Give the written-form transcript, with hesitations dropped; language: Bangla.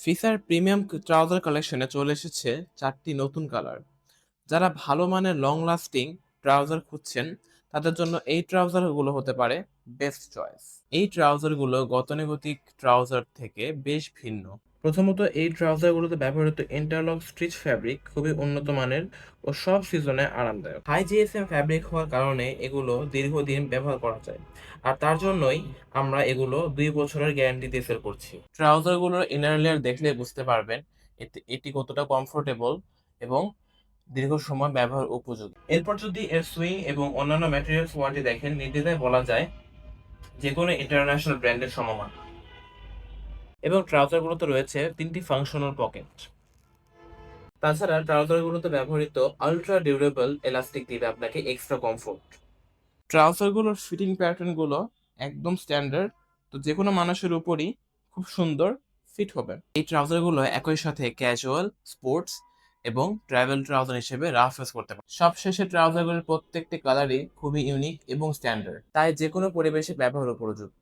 ফিসার প্রিমিয়াম ট্রাউজার কালেকশনে চলে এসেছে 4টি নতুন কালার। যারা ভালো মানের লং লাস্টিং ট্রাউজার খুঁজছেন তাদের জন্য এই ট্রাউজারগুলো হতে পারে বেস্ট চয়েস। এই ট্রাউজারগুলো গতানুগতিক ট্রাউজার থেকে বেশ ভিন্ন। প্রথমত, এই ট্রাউজারগুলোতে ব্যবহৃত ইন্টারলক স্টিচ ফ্যাব্রিক খুবই উন্নত মানের ও সব সিজনে আরামদায়ক। হাই জিএসএম ফ্যাব্রিক হওয়ার কারণে এগুলো দীর্ঘদিন ব্যবহার করা যায়, আর তার জন্যই আমরা এগুলো 2 বছরের গ্যারান্টি দিয়ে সেল করছি। ট্রাউজারগুলোর ইনার লেয়ার দেখলে বুঝতে পারবেন এটি কতটা কমফোর্টেবল এবং দীর্ঘ সময় ব্যবহার উপযোগী। এরপর যদি এর সুইং এবং অন্যান্য ম্যাটেরিয়ালস ওয়ারেন্টি দেখেন, নির্দ্বিধায় বলা যায় যে কোনো ইন্টারন্যাশনাল ব্র্যান্ডের সমমান। এবং ট্রাউজারগুলোতে রয়েছে 3টি ফাংশনাল পকেট। তাছাড়া ট্রাউজারগুলোতে ব্যবহৃত আলট্রা ডিউরেবল এলাস্টিক দিবে আপনাকে এক্সট্রা কমফোর্ট। ট্রাউজারগুলোর ফিটিং প্যাটার্নগুলো একদম স্ট্যান্ডার্ড, তো যে কোনো মানুষের উপরই খুব সুন্দর ফিট হবে। এই ট্রাউজারগুলো একই সাথে ক্যাজুয়াল, স্পোর্টস এবং ট্রাভেল ট্রাউজার হিসেবে রাফ ইউজ করতে পারে। সবশেষে ট্রাউজারগুলোর প্রত্যেকটি কালারই খুবই ইউনিক এবং স্ট্যান্ডার্ড, তাই যে কোনো পরিবেশে ব্যবহার উপযোগী।